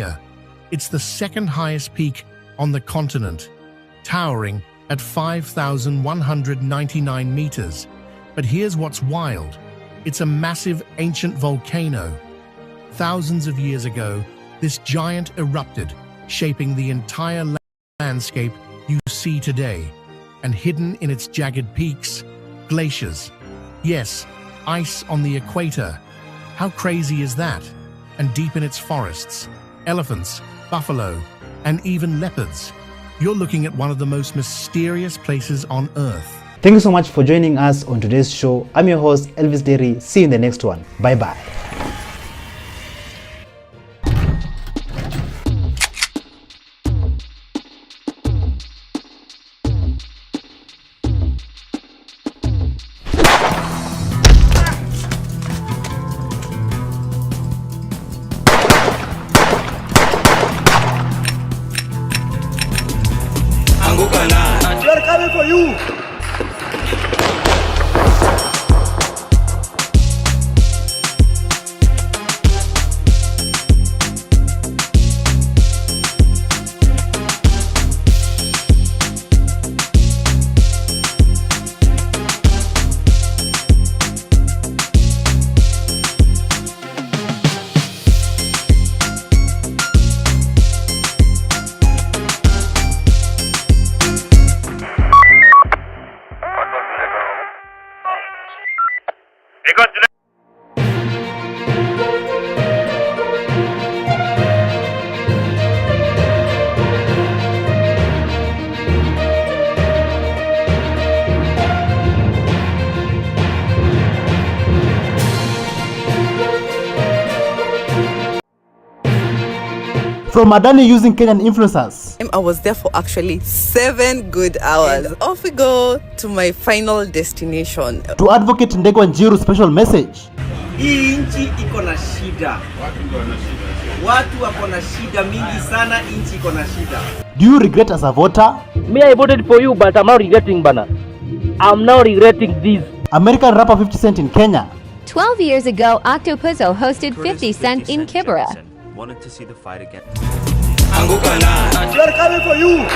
Tanzania. It's the second highest peak on the continent, towering at 5,199 meters. But here's what's wild. It's a massive ancient volcano. Thousands of years ago, this giant erupted, shaping the entire landscape you see today. And hidden in its jagged peaks, glaciers. Yes, ice on the equator. How crazy is that? And deep in its forests, elephants, buffalo, and even leopards. You're looking at one of the most mysterious places on Earth. Thank you so much for joining us on today's show. I'm your host, Elvis Derry. See you in the next one. Bye-bye. They're coming for you! From Adani using Kenyan influencers. I was there for actually 7 good hours. And off we go to my final destination. To advocate Ndegwa Njiru's special message. Hii nchi iko na shida. Watu wako na shida mingi sana, nchi iko na shida. Do you regret as a voter? Me, I voted for you, but I'm now regretting, Bana. I'm now regretting this. American rapper 50 Cent in Kenya. 12 years ago, Octopuzzo hosted 50 Cent in Kibera. Wanted to see the fight again. They're coming for you!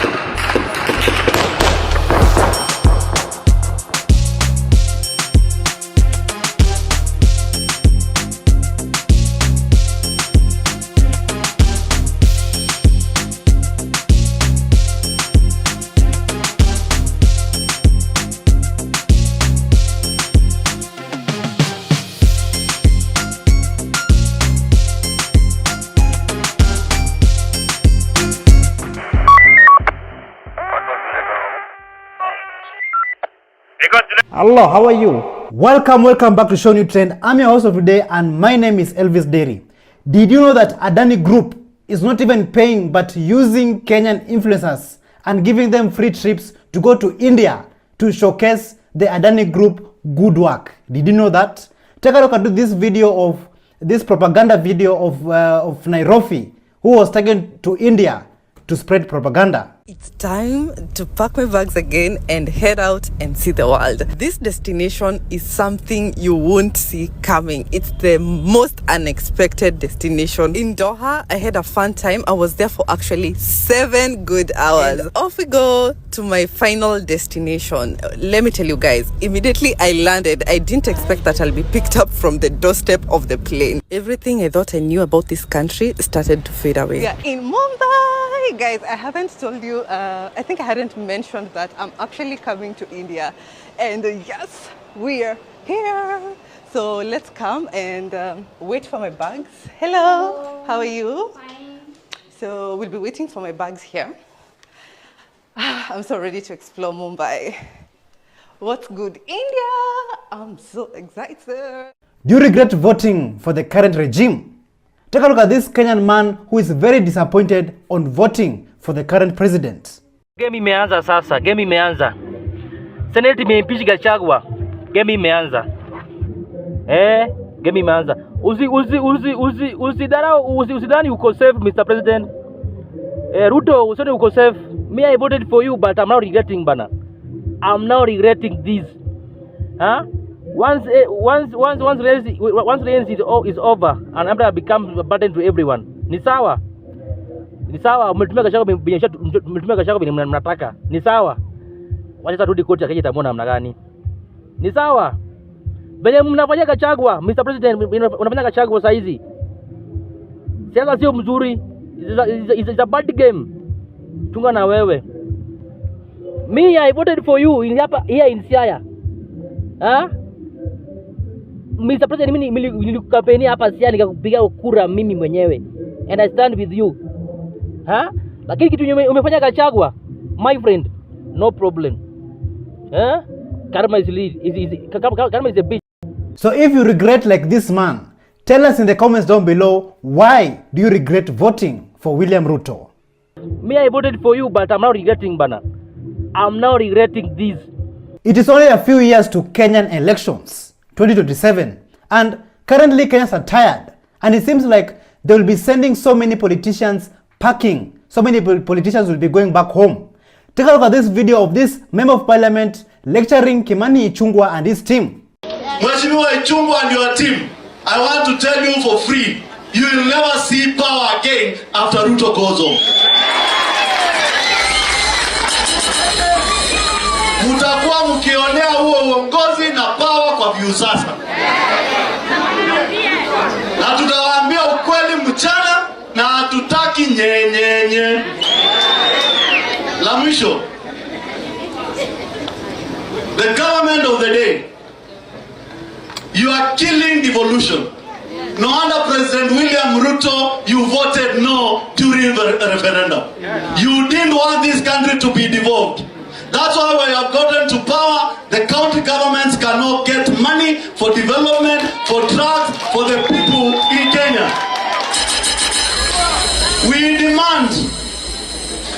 Hello, how are you? Welcome back to ShowNewTrend. I'm your host of today and my name is Elvis Derry. Did you know that Adani Group is not even paying but using Kenyan influencers and giving them free trips to go to India to showcase the Adani Group good work? Did you know that? Take a look at this video of this propaganda video of Nairobi, who was taken to India to spread propaganda. It's time to pack my bags again and head out and see the world. This destination is something you won't see coming. It's the most unexpected destination. In Doha, I had a fun time. I was there for actually 7 good hours. And off we go to my final destination. Let me tell you guys, immediately I landed, I didn't expect that I'll be picked up from the doorstep of the plane. Everything I thought I knew about this country started to fade away. We are in Mumbai. Guys, I haven't told you, I think I hadn't mentioned that I'm actually coming to India, and yes, we're here. So let's come and wait for my bags. Hello, how are you? Fine. So we'll be waiting for my bags here. I'm so ready to explore Mumbai. What's good, India? I'm so excited. Do you regret voting for the current regime? Take a look at this Kenyan man who is very disappointed on voting for the current president. Game imeanza sasa, game imeanza. Senate imeimpeach Gachagua. Game imeanza. Game imeanza. Usidhani uko safe, Mr. President. Ruto, usoni uko safe. Me, I voted for you, but I'm now regretting, Bana. I'm now regretting this. Huh? Once race is over and after becomes a burden to everyone. Ni sawa. Ni sawa, umetumia Gachagua vile mnataka. Ni sawa. Wacha turudi koti akaje tamwona namna gani. Ni sawa. Venye mnafanya Gachagua, Mr. President, unafanya Gachagua saa hizi. Siasa sio mzuri. It's a bad game. Chunga na wewe. Me, I voted for you here in Siaya. Mr. President, mimi nilikukampeni hapa Siaya nikakupiga kura mimi mwenyewe. And I stand with you. Lakini kitu umefanya Gachagua, my friend, no problem. Karma is a bitch. So if you regret like this man, tell us in the comments down below, why do you regret voting for William Ruto? Me, I voted for you, but I'm now regretting, bana. I'm now regretting this. It is only a few years to Kenyan elections, 2027, and currently Kenyans are tired, and it seems like they will be sending so many politicians packing. So many politicians will be going back home. Take a look at this video of this member of parliament lecturing Kimani Ichung'wah and his team. Mheshimiwa Ichung'wah and your team, I want to tell you for free, you will never see power again after Ruto goes home. Mutakuwa mkionea huo uongozi na power kwa view sasa. Na tutawaambia ukweli mchana na hatutaki nyenyenye. La mwisho, the government of the day, you are killing devolution. No wonder President William Ruto, you voted no during the referendum. You didn't want this country to be devolved. That's why when you have gotten to power, the county governments cannot get money for development, for drugs, for the people in Kenya. We demand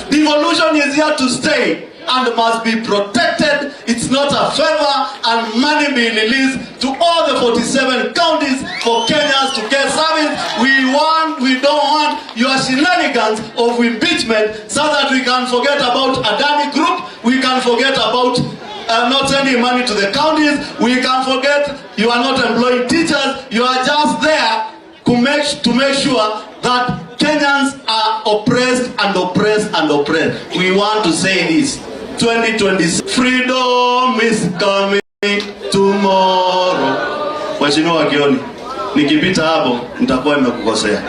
devolution is here to stay and must be protected. It's not a favor, and money being released to all the 47 counties for Kenyans to get service. We don't want your shenanigans of impeachment so that we can forget about Adani Group, we can forget about not sending money to the counties, we can forget you are not employing teachers, you are just there to make sure that Kenyans are oppressed and oppressed and oppressed. We want to say this. 2020, freedom is coming tomorrow. Mheshimiwa Kioni, nikipita hapo nitakuwa nimekukosea.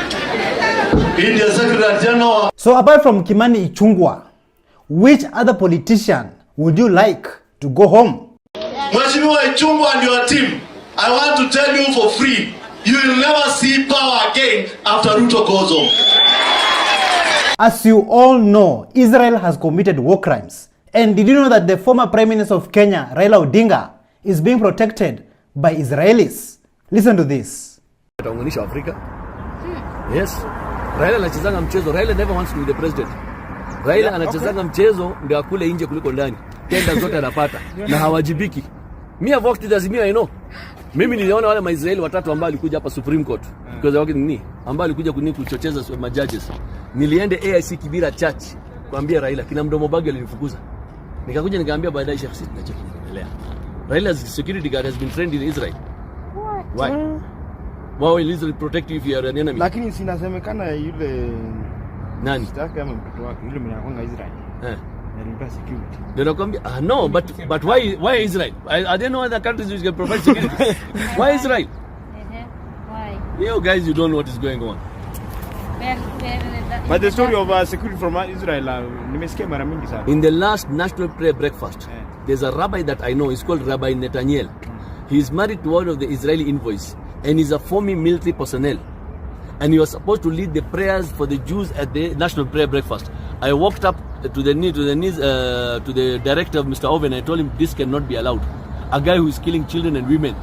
India Secretary General. So apart from Kimani Ichung'wah, which other politician would you like to go home? Mheshimiwa Ichung'wah and your team, I want to tell you for free, you will never see power again after Ruto goes home. As you all know, Israel has committed war crimes. And did you know that the former Prime Minister of Kenya, Raila Odinga, is being protected by Israelis? Listen to this. Africa. Yes. Raila anachezanga mchezo. Raila never wants to be the president. Raila anachezanga mchezo ndio akule nje kuliko ndani. Tenda zote anapata na hawajibiki. Mimi have worked as I know. Mimi niliona wale Maisraeli watatu ambao walikuja hapa Supreme Court. Because wake nini? Ambao walikuja kuchocheza majudges. Niliende AIC Kibira Church kuambia Raila kina mdomo bagi alinifukuza. Nikakuja nikaambia baadaye Sheikh Sisi tunacheki kuendelea. Raila's security guard has been trained in Israel. Why? Why will Israel protect you if you are an enemy? Lakini sinasemekana yule nani? Sitaki ama mtoto wake yule mwenye anakuanga Israel. Ndio security. Ndio nakwambia no, but why Israel? I don't know other countries which can provide security. Why Israel? Why? You guys, you don't know what is going on. But the story of security from Israel, nimesikia mara mingi sana. In the last national prayer breakfast, there's a rabbi that I know, he's called Rabbi Netanyahu. He's married to one of the Israeli envoys, and he's a former military personnel. And he was supposed to lead the prayers for the Jews at the national prayer breakfast. I walked up to the director of Mr. Oven, and I told him this cannot be allowed. A guy who is killing children and women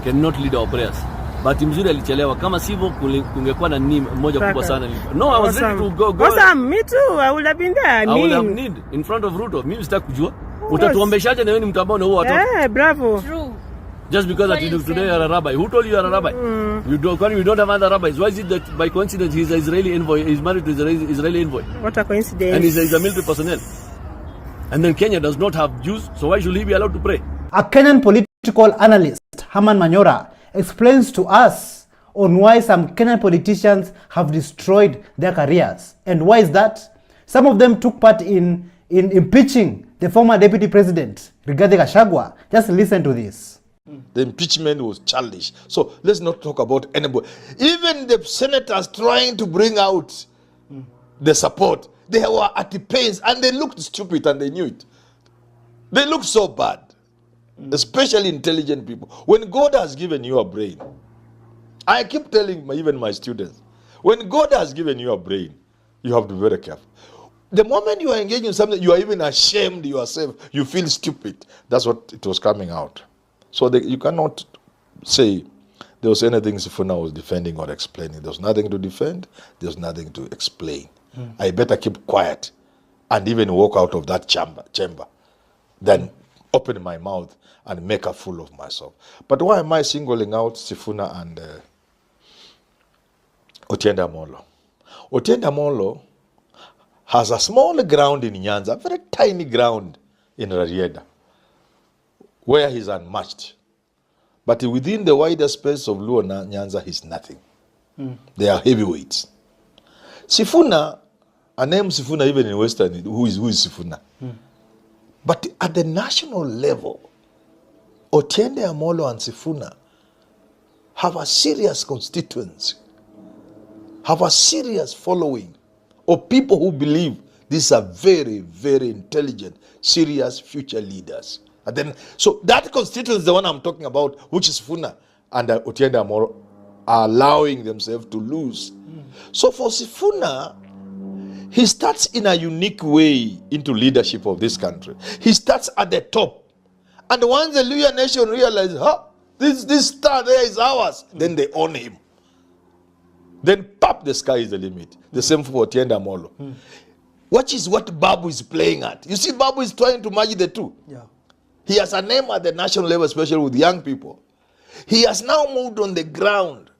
cannot lead our prayers. But mzuri alichelewa, kama sivyo kungekuwa na nini moja kubwa sana. No, I was ready to go. Awesome, me too. I would have been there. I would have need in front of Ruto. Mimi sitaki kujua. Utatuombeshaje na wewe ni mtu ambao huo watoto? Bravo. True. Just because that you today are a rabbi. Who told you are a rabbi? You don't have other rabbis. Why is it that by coincidence he's an Israeli envoy? He's married to an Israeli envoy. What a coincidence. And he's a military personnel. And then Kenya does not have Jews, so why should he be allowed to pray? A Kenyan political analyst, Herman Manyora, explains to us on why some Kenyan politicians have destroyed their careers. And why is that? Some of them took part in impeaching the former deputy president, Rigathi Gachagua. Just listen to this. The impeachment was childish. So let's not talk about anybody. Even the senators trying to bring out the support, they were at the pains and they looked stupid and they knew it. They looked so bad, especially intelligent people. When God has given you a brain, I keep telling even my students, when God has given you a brain, you have to be very careful. The moment you are engaged in something, you are even ashamed yourself, you feel stupid. That's what it was coming out. So you cannot say there was anything Sifuna was defending or explaining. There was nothing to defend, there was nothing to explain. I better keep quiet and even walk out of that chamber than open my mouth and make a fool of myself. But why am I singling out Sifuna and Otiende Amolo? Otiende Amolo has a small ground in Nyanza, a very tiny ground in Rarieda, where he's unmatched. But within the wider space of Luo Nyanza, he's nothing. They are heavyweights. Sifuna, a name Sifuna even in Western, who is Sifuna? But at the national level, Otiende Amolo and Sifuna have a serious constituency, have a serious following of people who believe these are very, very intelligent, serious future leaders. And then, so that constituency is the one I'm talking about, which is Sifuna and Otiende Amolo are allowing themselves to lose. So for Sifuna, he starts in a unique way into leadership of this country. He starts at the top. And once the Luya nation realizes, this star there is ours, then they own him. Then pop, the sky is the limit. The same for Otiende Amolo. Which is what Babu is playing at. You see, Babu is trying to merge the two. Yeah. He has a name at the national level, especially with young people. He has now moved on the ground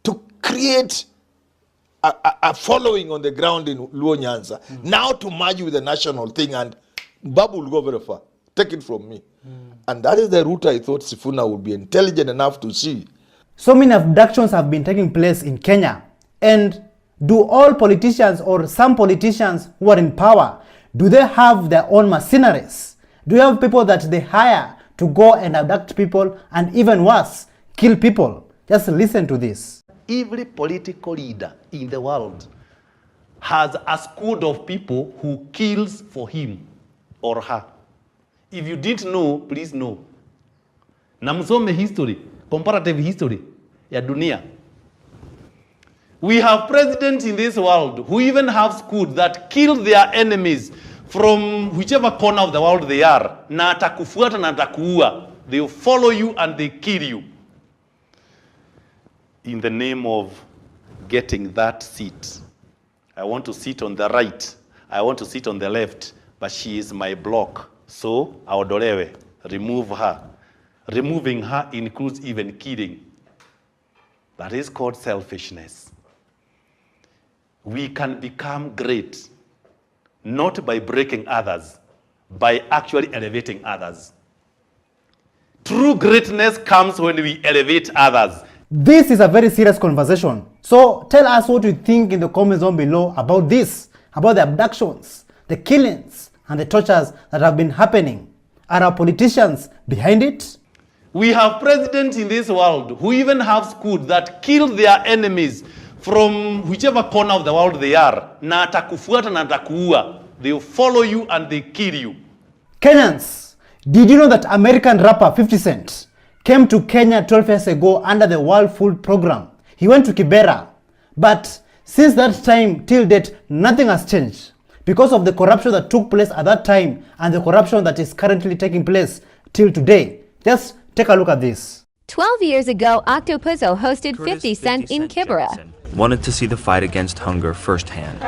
to create a following on the ground in Luo Nyanza. Now to merge with the national thing, and Babu will go very far. Take it from me. And that is the route I thought Sifuna would be intelligent enough to see. So many abductions have been taking place in Kenya. And do all politicians or some politicians who are in power, do they have their own mercenaries? Do you have people that they hire to go and abduct people and even worse, kill people? Just listen to this. Every political leader in the world has a squad of people who kills for him or her. If you didn't know, please know. Na msome history, comparative history ya dunia. We have presidents in this world who even have squads that kill their enemies from whichever corner of the world they are. Na atakufuata na atakuua. They will follow you and they kill you. In the name of getting that seat. I want to sit on the right. I want to sit on the left. But she is my block. So, aodolewe. Remove her. Removing her includes even killing. That is called selfishness. We can become great, not by breaking others, by actually elevating others. True greatness comes when we elevate others. This is a very serious conversation. So tell us what you think in the comment zone below about this, about the abductions, the killings, and the tortures that have been happening. Are our politicians behind it? We have presidents in this world who even have squads that kill their enemies from whichever corner of the world they are. Na atakufuata na atakuua. They will follow you and they kill you. Kenyans, did you know that American rapper 50 Cent came to Kenya 12 years ago under the World Food Program? He went to Kibera. But since that time till date, nothing has changed. Because of the corruption that took place at that time and the corruption that is currently taking place till today. Just take a look at this. 12 years ago, Octopuzzo hosted 50 Cent in Kibera. Wanted to see the fight against hunger firsthand.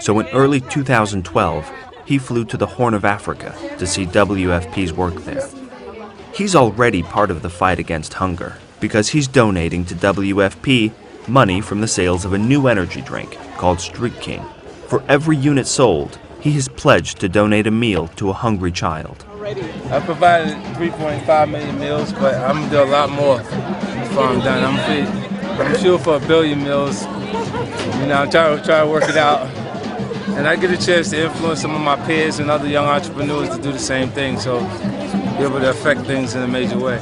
So in early 2012, he flew to the Horn of Africa to see WFP's work there. He's already part of the fight against hunger because he's donating to WFP money from the sales of a new energy drink called Street King. For every unit sold, he has pledged to donate a meal to a hungry child. I provided 3.5 million meals, but I'm gonna do a lot more before I'm done. I'm I'm shooting for 1 billion meals. You know, I'm trying to work it out. And I get a chance to influence some of my peers and other young entrepreneurs to do the same thing, so be able to affect things in a major way.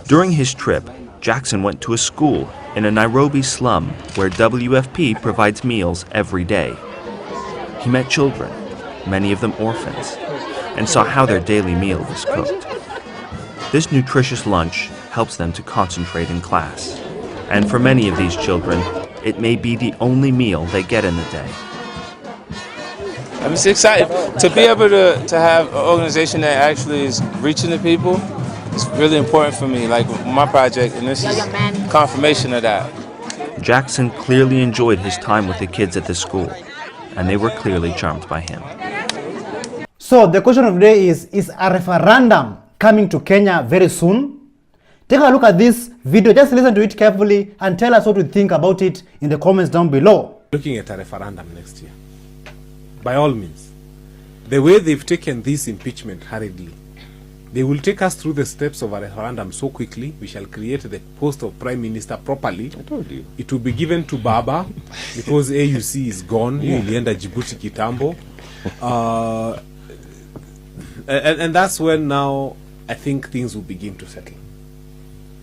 During his trip, Jackson went to a school in a Nairobi slum where WFP provides meals every day. He met children, many of them orphans, and saw how their daily meal was cooked. This nutritious lunch helps them to concentrate in class. And for many of these children, it may be the only meal they get in the day. I'm just excited to be able to have an organization that actually is reaching the people. It's really important for me, like my project, and this is confirmation of that. Jackson clearly enjoyed his time with the kids at the school, and they were clearly charmed by him. So the question of the day is a referendum coming to Kenya very soon? Take a look at this video, just listen to it carefully and tell us what you think about it in the comments down below. Looking at a referendum next year. By all means, the way they've taken this impeachment hurriedly, they will take us through the steps of a referendum so quickly. We shall create the post of Prime Minister properly. I told you. It will be given to Baba because AUC is gone. Ilienda Djibouti kitambo. And that's when now I think things will begin to settle.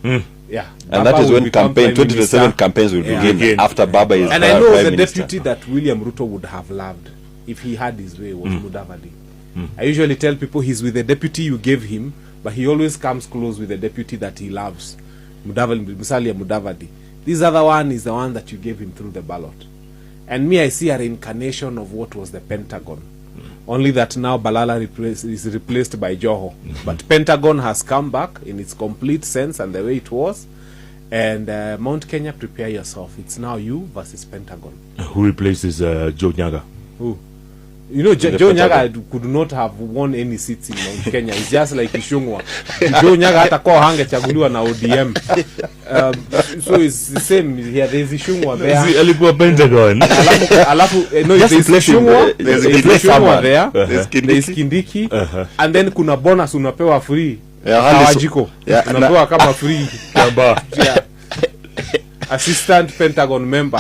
Yeah. And Baba that is when 2027 campaigns will begin after Baba is and I know Prime the Minister. deputy that William Ruto would have loved if he had his way was Mudavadi. I usually tell people he's with the deputy you gave him, but he always comes close with the deputy that he loves. Musalia Mudavadi. This other one is the one that you gave him through the ballot. And me, I see a reincarnation of what was the Pentagon. Only that now Balala is replaced by Joho. But Pentagon has come back in its complete sense and the way it was. And Mount Kenya, prepare yourself. It's now you versus Pentagon. Who replaces Joe Nyaga? Who? You know, Joe Nyaga could not have won any seats in Mount Kenya. It's just like Ishungwa. Joe Nyaga hatakuwa hangechaguliwa na ODM. So it's the same here. There's Ishungwa there. Alikuwa Pentagon. No, there's Ishungwa there. There's Kindiki. And then kuna bonus unapewa free. Hawajiko. Unapewa kama free. Assistant Pentagon member.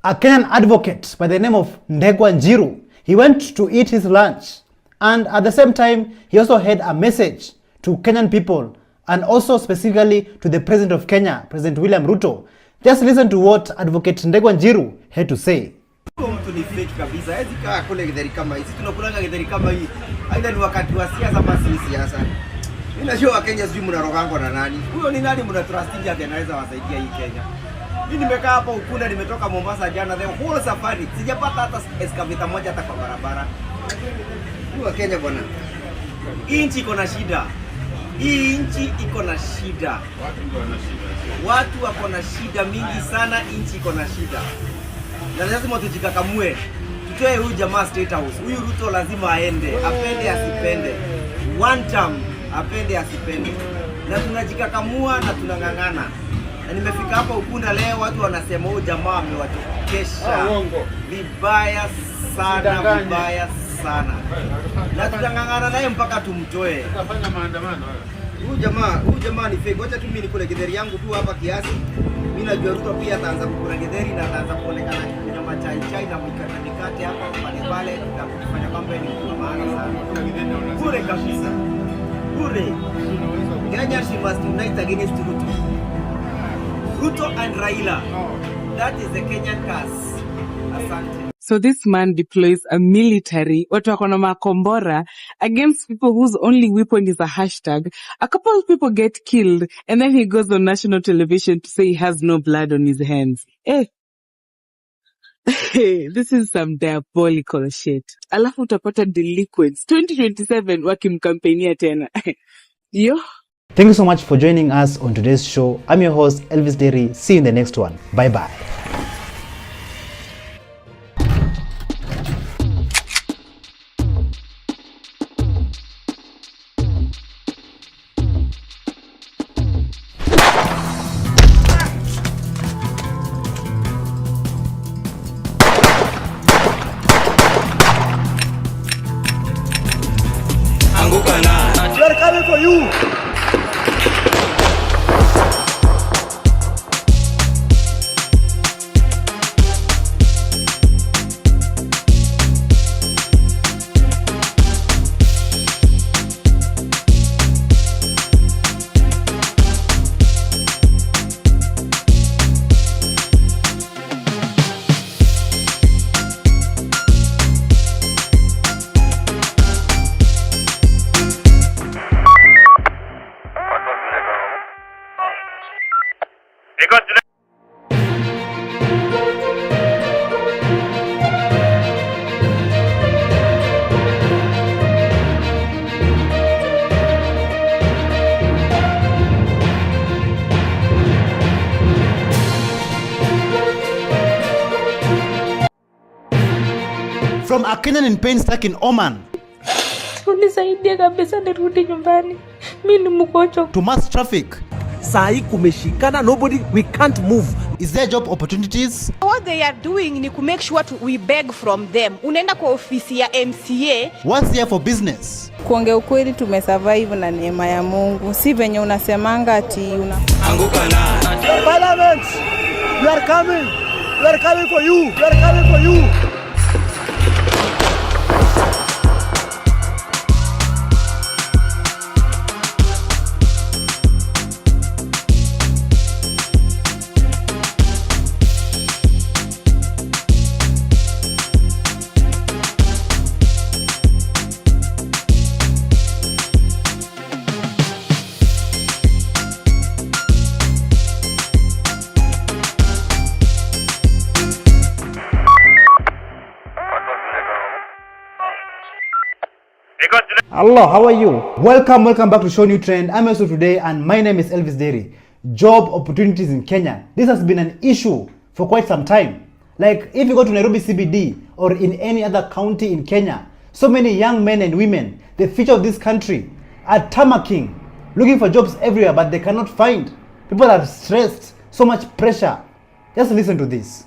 A Kenyan advocate by the name of Ndegwa Njiru, he went to eat his lunch, and at the same time he also had a message to Kenyan people and also specifically to the President of Kenya, President William Ruto. Just listen to what Advocate Ndegwa Njiru had to say. Mtu ni fake kabisa. Hizi kaa kule githeri kama hizi. Tunakulanga githeri kama hii. Aidha ni wakati wa siasa basi siasa. Mimi najua Wakenya sijui mnarogangwa na nani. Huyo ni nani mnatrustingi ati anaweza wasaidia hii Kenya? Mimi nimekaa hapa Ukunda, nimetoka Mombasa jana, the whole safari sijapata hata excavator moja hata kwa barabara. Huyo Kenya bwana. Hii nchi iko na shida. Hii nchi iko na shida. Watu wako na shida mingi sana, nchi iko na shida. Na lazima tujikakamue. Tutoe huyu jamaa State House. Huyu Ruto lazima aende, apende asipende. One term, apende asipende. Na tunajikakamua na tunangangana. Na nimefika hapa Ukunda leo, watu wanasema huyu jamaa amewachokesha vibaya sana, vibaya sana. Na tutangangana naye mpaka tumtoe. Tutafanya maandamano. Huyu jamaa ni fake. Wacha tu mimi nikule githeri yangu tu hapa kiasi. Mimi najua Ruto pia ataanza kukula githeri na ataanza kuonekana nyama chai na mikate hapa pale tutafanya mambo yenye maana sana. Bure kabisa. Bure. Kenya she must unite against Ruto. Ruto and Raila. That is the Kenyan curse. Asante. So this man deploys a military, watu wako na makombora, against people whose only weapon is a hashtag. A couple of people get killed, and then he goes on national television to say he has no blood on his hands. This is some diabolical shit. Alafu utapata delinquents 2027 wakimkampenia tena. Yo. Thank you so much for joining us on today's show. I'm your host, Elvis Derry. See you in the next one. Bye-bye. They're coming for you. from a Kenyan in pain stuck in Oman Unisaidie kabisa nirudi nyumbani. Mimi ni mgonjwa. to mass traffic. Sahi kumeshikana, nobody, we can't move. Is there job opportunities? What they are doing ni to make sure we beg from them. Unaenda kwa ofisi ya MCA. What's here for business? Kuongea ukweli tumesurvive na neema ya Mungu. Si venye unasemanga ati Anguka na. Parliament, we are coming. We are coming for you. We are coming for you. Hello, how are you? Welcome back to ShowNewTrend. I'm also today and my name is Elvis Derry. Job opportunities in Kenya. This has been an issue for quite some time. Like if you go to Nairobi CBD or in any other county in Kenya, so many young men and women, the future of this country, are tamarking, looking for jobs everywhere but they cannot find. People are stressed, so much pressure. Just listen to this.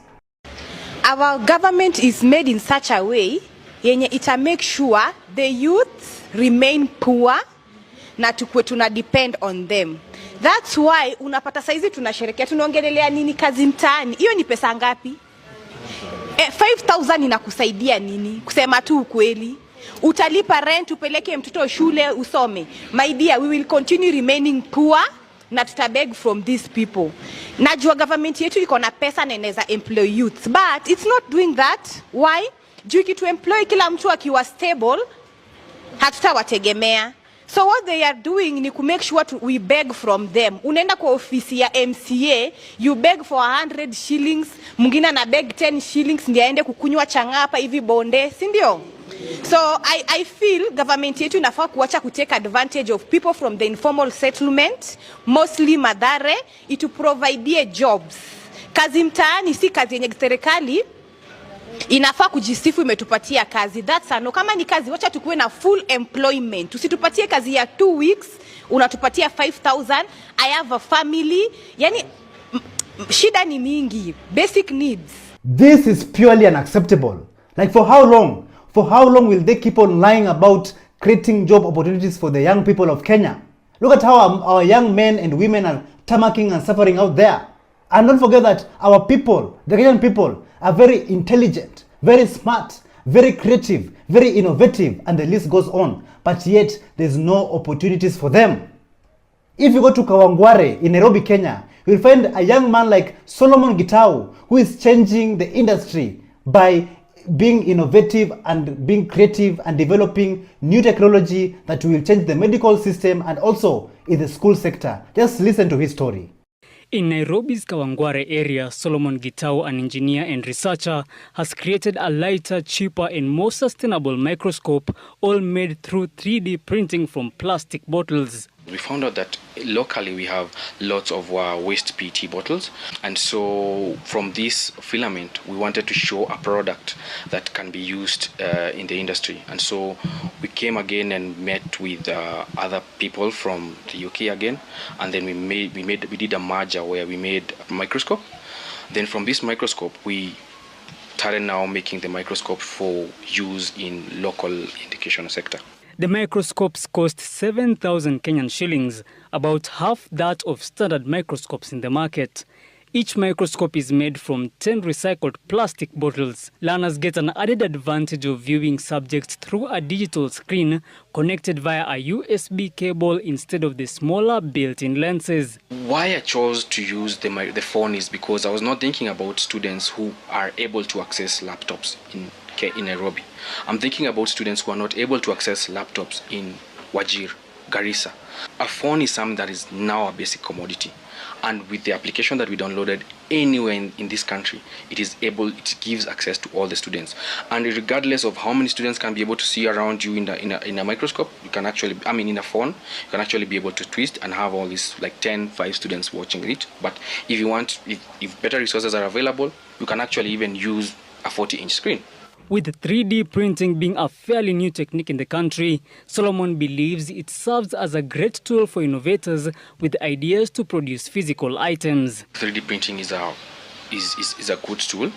Our government is made in such a way yenye ita make sure the youth remain poor na tukwe tuna depend on them. That's why unapata saizi tunasherekea, tunaongelelea nini kazi mtaani. Hiyo ni pesa ngapi? 5,000 inakusaidia nini? Kusema tu ukweli. Utalipa rent, upeleke mtoto shule usome. My dear, we will continue remaining poor na tutabeg from these people. Najua government yetu iko na pesa na inaweza employ youth, but it's not doing that. Why? Juu kitu employ kila mtu akiwa stable, hatutawategemea. So what they are doing ni to make sure we beg from them. Unaenda kwa ofisi ya MCA, you beg for 100 shillings, mwingine na beg 10 shillings ndiye aende kukunywa changapa hivi bonde, si ndio? So I feel government yetu inafaa kuacha take advantage of people from the informal settlement, mostly Madare, itu provide jobs. Kazi mtaani si kazi yenye serikali inafaa kujisifu imetupatia kazi. That's no. Kama ni kazi, wacha tukuwe na full employment. Usitupatie kazi ya 2 weeks, unatupatia 5,000. I have a family. Yani shida ni mingi. Basic needs. This is purely unacceptable. Like for how long? For how long will they keep on lying about creating job opportunities for the young people of Kenya? Look at how our young men and women are tamarking and suffering out there. And don't forget that our people, the Kenyan people, are very intelligent, very smart, very creative, very innovative, and the list goes on. But yet, there's no opportunities for them. If you go to Kawangware in Nairobi, Kenya, you'll find a young man like Solomon Gitau, who is changing the industry by being innovative and being creative and developing new technology that will change the medical system and also in the school sector. Just listen to his story. In Nairobi's Kawangware area, Solomon Gitau, an engineer and researcher, has created a lighter, cheaper and more sustainable microscope, all made through 3D printing from plastic bottles. We found out that locally we have lots of waste PET bottles, and so from this filament we wanted to show a product that can be used in the industry. And so we came again and met with other people from the UK again, and then we did a merger where we made a microscope. Then from this microscope we started now making the microscope for use in local education sector. The microscopes cost 7,000 Kenyan shillings, about half that of standard microscopes in the market. Each microscope is made from 10 recycled plastic bottles. Learners get an added advantage of viewing subjects through a digital screen connected via a USB cable instead of the smaller built-in lenses. Why I chose to use the phone is because I was not thinking about students who are able to access laptops in Nairobi. I'm thinking about students who are not able to access laptops in Wajir, Garissa. A phone is something that is now a basic commodity. And with the application that we downloaded anywhere in this country, it gives access to all the students. And regardless of how many students can be able to see around you in a microscope, you can actually, in a phone, you can actually be able to twist and have all these like 5 students watching it. But if you want, if better resources are available, you can actually even use a 40-inch screen. With 3D printing being a fairly new technique in the country, Solomon believes it serves as a great tool for innovators with ideas to produce physical items. 3D printing is a good tool,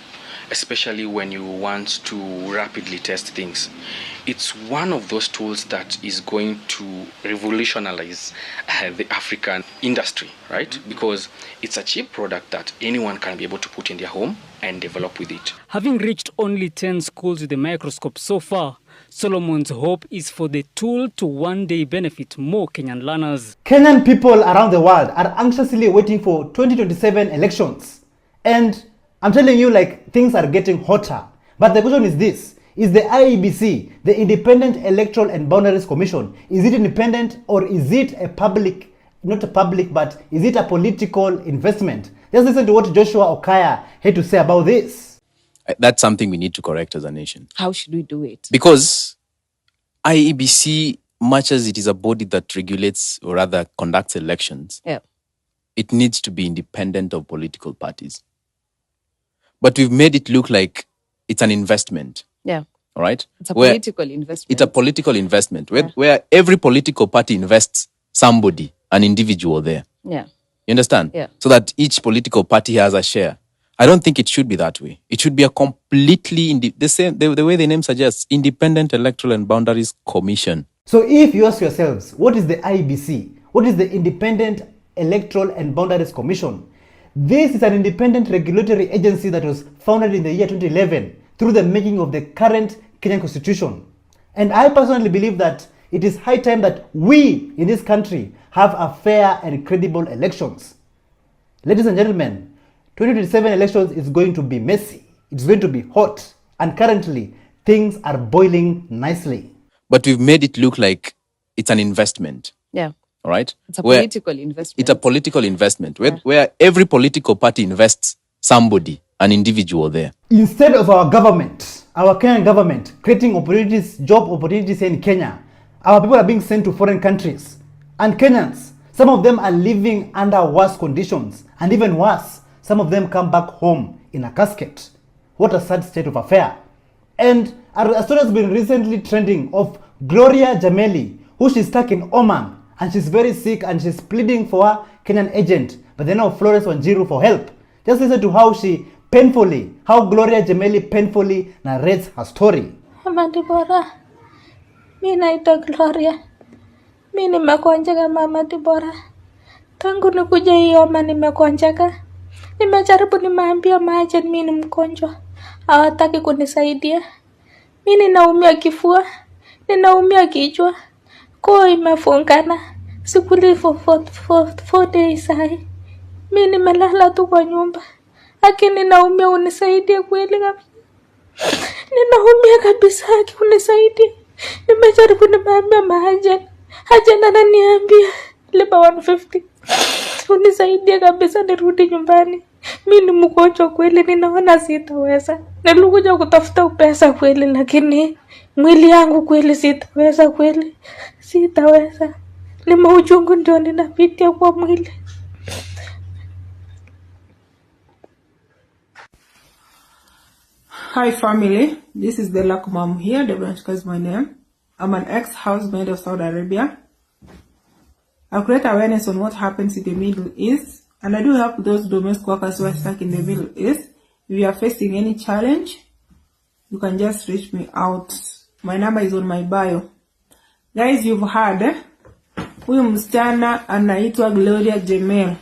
especially when you want to rapidly test things. It's one of those tools that is going to revolutionize the African industry, right? Because it's a cheap product that anyone can be able to put in their home and develop with it. Having reached only 10 schools with the microscope so far, Solomon's hope is for the tool to one day benefit more Kenyan learners. Kenyan people around the world are anxiously waiting for 2027 elections. And I'm telling you, like, things are getting hotter. But the question is this: is the IEBC, the Independent Electoral and Boundaries Commission, is it independent, or is it a public, not a public, but is it a political investment? Just listen to what Joshua Okaya had to say about this. That's something we need to correct as a nation. How should we do it? Because IEBC, much as it is a body that regulates or rather conducts elections, it needs to be independent of political parties. But we've made it look like it's an investment. Yeah. All right? It's a political investment. It's a political investment where every political party invests somebody, an individual there. Yeah. You understand? Yeah. So that each political party has a share. I don't think it should be that way. It should be a completely, the way the name suggests, Independent Electoral and Boundaries Commission. So if you ask yourselves, what is the IEBC? What is the Independent Electoral and Boundaries Commission? This is an independent regulatory agency that was founded in the year 2011 through the making of the current Kenyan Constitution. And I personally believe that it is high time that we in this country have a fair and credible elections. Ladies and gentlemen, 2027 elections is going to be messy. It's going to be hot. And currently, things are boiling nicely. But we've made it look like it's an investment. Yeah. All right? It's a political investment. It's a political investment where every political party invests somebody, an individual there. Instead of our government, our Kenyan government, creating opportunities, job opportunities here in Kenya, our people are being sent to foreign countries. And Kenyans, some of them are living under worse conditions. And even worse, some of them come back home in a casket. What a sad state of affair. And a story has been recently trending of Gloria Jameli, who she's stuck in Oman. And she's very sick and she's pleading for her Kenyan agent. But then now Florence Wanjiru for help. Just listen to how Gloria Jameli painfully narrates her story. Mama Deborah, mi naitwa Gloria. Mi nimekonjeka Mama Deborah. Tangu nikuja hii Oma nimekonjeka. Nimejaribu nimeambia maagent mi ni mgonjwa. Hawataki kunisaidia. Mi ninaumia kifua. Ninaumia kichwa. Koo imefungana. Sikuli for 4 days sahi. Mi nimelala tu kwa nyumba. Lakini ninaumia, unisaidie kweli kabisa. Ninaumia kabisa, unisaidie. Nimejaribu nimeambia maagent. Agent ananiambia lipa 150. Unisaidie kabisa nirudi nyumbani. Mi ni mgonjwa kweli, ninaona sitaweza. Nilikuja kutafuta pesa kweli, lakini mwili yangu kweli sitaweza kweli. Sitaweza. Ni mauchungu ndio ninapitia kwa mwili. Hi family, this is the Luck Mom here. Deborah is my name. I'm an ex-housemaid of Saudi Arabia. I create awareness on what happens in the Middle East, and I do help those domestic workers who are stuck in the Middle East. If you are facing any challenge, you can just reach me out. My number is on my bio. Guys, you've heard, huyu msichana anaitwa Gloria Jamel.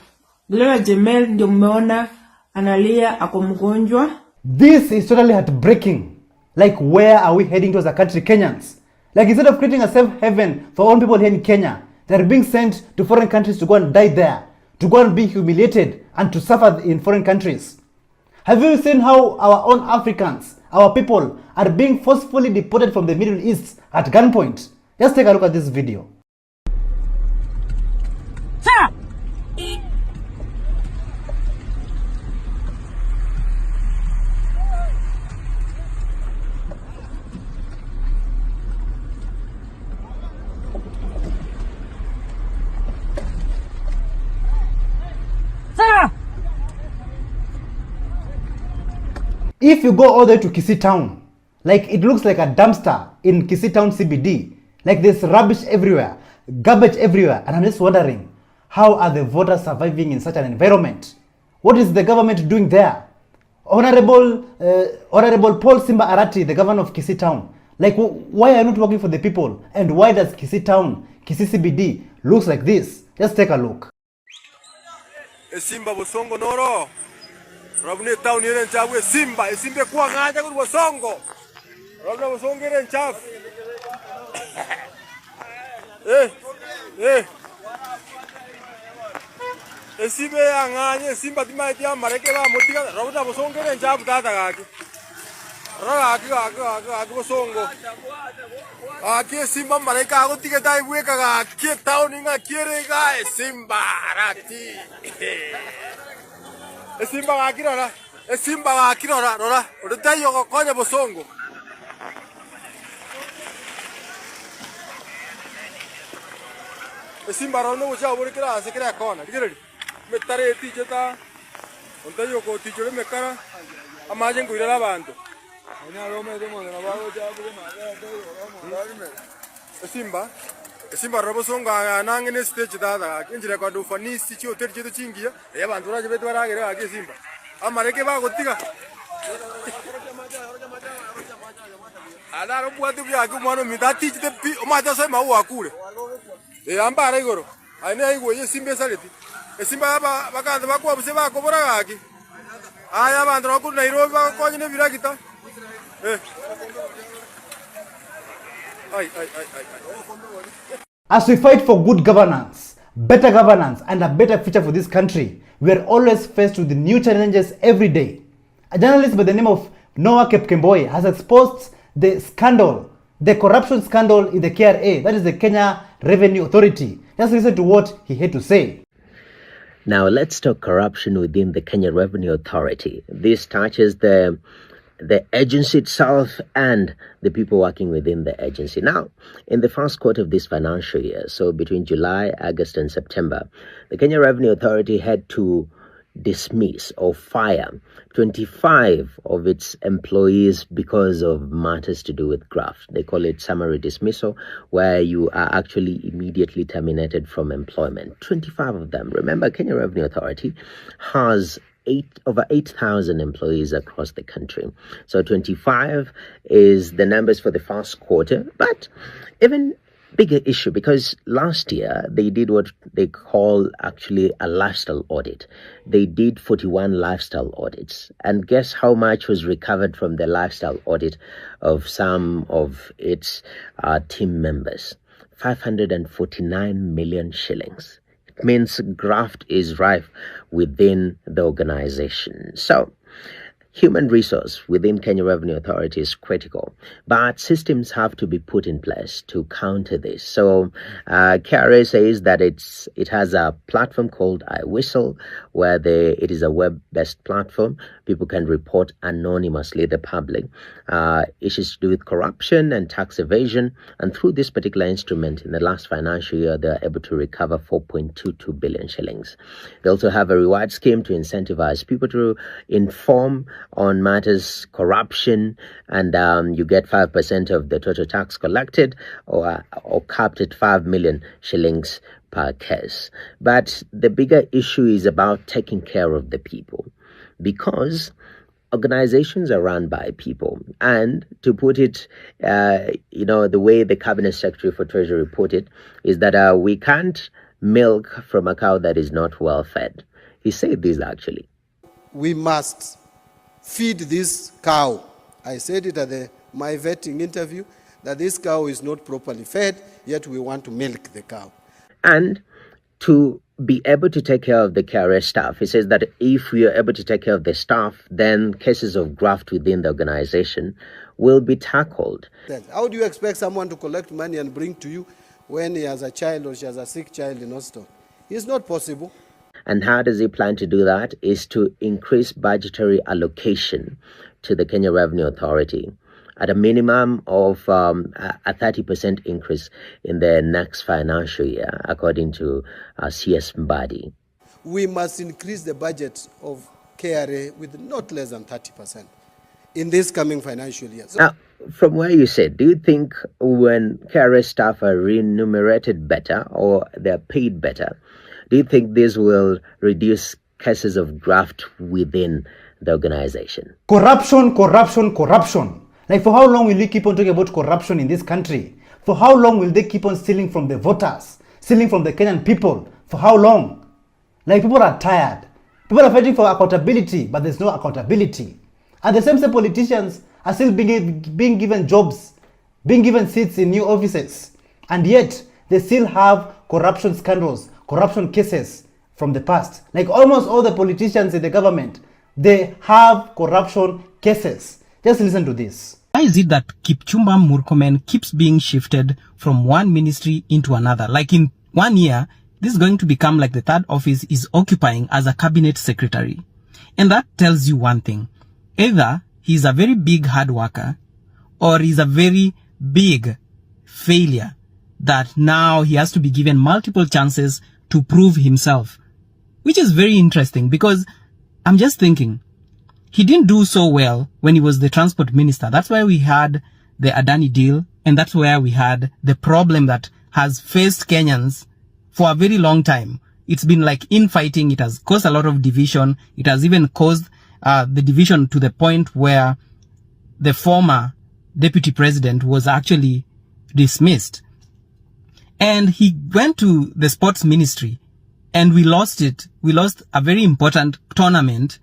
Gloria Jamel ndio mmeona analia ako mgonjwa. This is totally heartbreaking. Like, where are we heading to as a country, Kenyans? Like, instead of creating a safe haven for all people here in Kenya, they're being sent to foreign countries to go and die there, to go and be humiliated and to suffer in foreign countries. Have you seen how our own Africans, our people, are being forcefully deported from the Middle East at gunpoint? Just take a look at this video. Sir! If you go all the way to Kisii town, Like it looks like a dumpster in Kisii Town CBD. Like there's rubbish everywhere, garbage everywhere. And I'm just wondering, how are the voters surviving in such an environment? What is the government doing there? Honorable Paul Simba Arati, the governor of Kisii Town, like why are you not working for the people? And why does Kisii Town, Kisii CBD looks like this? Just take a look. Simba Bosongo Noro. Robne Town here in Chavu Simba, Simba Kuanga good Bosongo. Robne Bosongo here in Chav. Simba Anganya, Simba Timatia, Marekeva, Motica, Robna Bosongo here in Chav Tataki. Songo. Aquí Simba Mareka, go ticket I wake a kid towning a Kirega, Simba Rati. A Simba Akira, a Simba Akira, or the day of Konya Bosongo. A Simba Rono was our worker as a crack corner. Get it. Metare teacher, Ontayoko teacher, Mekara, Imagine Guilavando. Simba Robosonga nang in stage data, Kinjira Fani, Stitch, Terji Chingia, Evantura Vetuara, Simba. Amarekeva Gotiga. I don't want to be a good one of me that teach the Matasama Wakure. The Ambaregoro. I know you Simba Sality. A Simba Baka, the Baku of Seva Koboraki. I am under Nairobi, calling a Viragita. As we fight for good governance, better governance, and a better future for this country, we are always faced with new challenges every day. A journalist by the name of Noah Kepkemboi has exposed the scandal, the corruption scandal in the KRA, that is the Kenya Revenue Authority. Just listen to what he had to say. Now let's talk corruption within the Kenya Revenue Authority. This touches the agency itself and the people working within the agency. Now, in the first quarter of this financial year, so between July, August, and September, the Kenya Revenue Authority had to dismiss or fire 25 of its employees because of matters to do with graft. They call it summary dismissal, where you are actually immediately terminated from employment. 25 of them. Remember, Kenya Revenue Authority has over 8,000 employees across the country. So 25 is the numbers for the first quarter, but even bigger issue, because last year they did what they call actually a lifestyle audit. They did 41 lifestyle audits, and guess how much was recovered from the lifestyle audit of some of its team members? 549 million shillings. It means graft is rife within the organization. So human resource within Kenya Revenue Authority is critical, but systems have to be put in place to counter this. So KRA says that it has a platform called iWhistle, where it is a web-based platform. People can report anonymously, the public, issues to do with corruption and tax evasion. And through this particular instrument, in the last financial year, they're able to recover 4.22 billion shillings. They also have a reward scheme to incentivize people to inform on matters corruption, and you get 5% of the total tax collected, or capped at 5 million shillings per case. But the bigger issue is about taking care of the people, because organizations are run by people. And to put it, the way the Cabinet Secretary for Treasury put it, is that we can't milk from a cow that is not well fed. He said this actually. We must feed this cow. I said it at my vetting interview, that this cow is not properly fed, yet we want to milk the cow. And to be able to take care of the KRA staff, he says that if we are able to take care of the staff, then cases of graft within the organization will be tackled. How do you expect someone to collect money and bring to you when he has a child or she has a sick child in hospital? It's not possible. And how does he plan to do that? Is to increase budgetary allocation to the Kenya Revenue Authority at a minimum of a 30% increase in the next financial year, according to CS Mbadi. We must increase the budget of KRA with not less than 30%. in this coming financial year. So, now, from where you said, do you think when KRA staff are remunerated better or they're paid better, do you think this will reduce cases of graft within the organization? Corruption. Like, for how long will we keep on talking about corruption in this country? For how long will they keep on stealing from the voters, stealing from the Kenyan people? For how long? Like, people are tired. People are fighting for accountability, but there's no accountability. And the same politicians are still being given jobs, being given seats in new offices. And yet, they still have corruption scandals, corruption cases from the past. Like, almost all the politicians in the government, they have corruption cases. Just listen to this. Why is it that Kipchumba Murkomen keeps being shifted from one ministry into another? Like, in 1 year, this is going to become like the third office is occupying as a cabinet secretary. And that tells you one thing. Either he's a very big hard worker, or he's a very big failure that now he has to be given multiple chances to prove himself. Which is very interesting, because I'm just thinking, he didn't do so well when he was the transport minister. That's why we had the Adani deal, and that's where we had the problem that has faced Kenyans for a very long time. It's been like infighting. It has caused a lot of division. It has even caused the division to the point where the former deputy president was actually dismissed. And he went to the sports ministry, and we lost it. We lost a very important tournament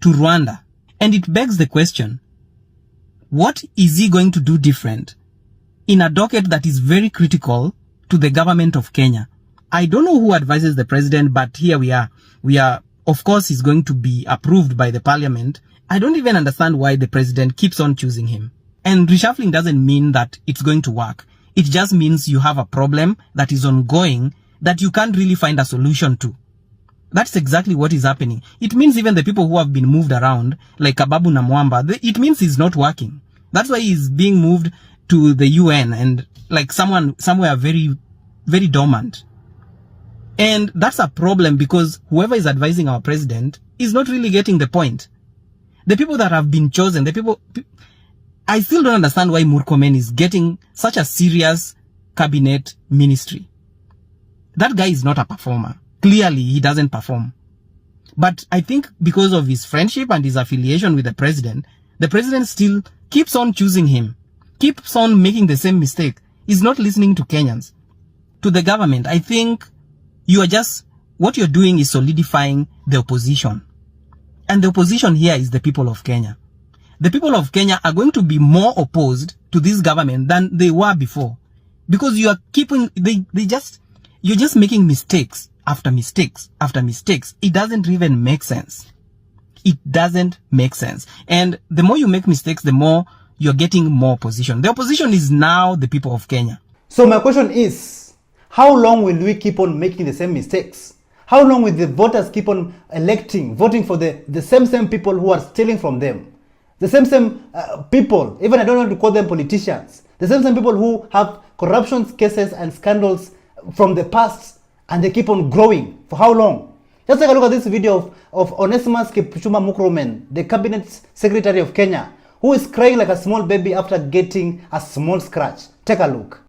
to Rwanda. And it begs the question, what is he going to do different in a docket that is very critical to the government of Kenya? I don't know who advises the president, but here we are. Of course, he's going to be approved by the parliament. I don't even understand why the president keeps on choosing him. And reshuffling doesn't mean that it's going to work. It just means you have a problem that is ongoing that you can't really find a solution to. That's exactly what is happening. It means even the people who have been moved around, like Kababu na Mwamba, it means he's not working. That's why he's being moved to the UN and like somewhere very, very dormant. And that's a problem, because whoever is advising our president is not really getting the point. The people that have been chosen, I still don't understand why Murkomen is getting such a serious cabinet ministry. That guy is not a performer. Clearly, he doesn't perform. But I think because of his friendship and his affiliation with the president still keeps on choosing him, keeps on making the same mistake. He's not listening to Kenyans. To the government, I think what you're doing is solidifying the opposition. And the opposition here is the people of Kenya. The people of Kenya are going to be more opposed to this government than they were before. Because you are you're just making mistakes after mistakes after mistakes. It doesn't even make sense. It doesn't make sense. And the more you make mistakes, the more you're getting more opposition. The opposition is now the people of Kenya. So my question is, how long will we keep on making the same mistakes? How long will the voters keep on voting for the same people who are stealing from them? The same people, even I don't want to call them politicians, the same people who have corruption cases and scandals from the past, and they keep on growing. For how long? Just take a look at this video of Onesimus Kipchumba Murkomen, the cabinet secretary of Kenya, who is crying like a small baby after getting a small scratch. Take a look.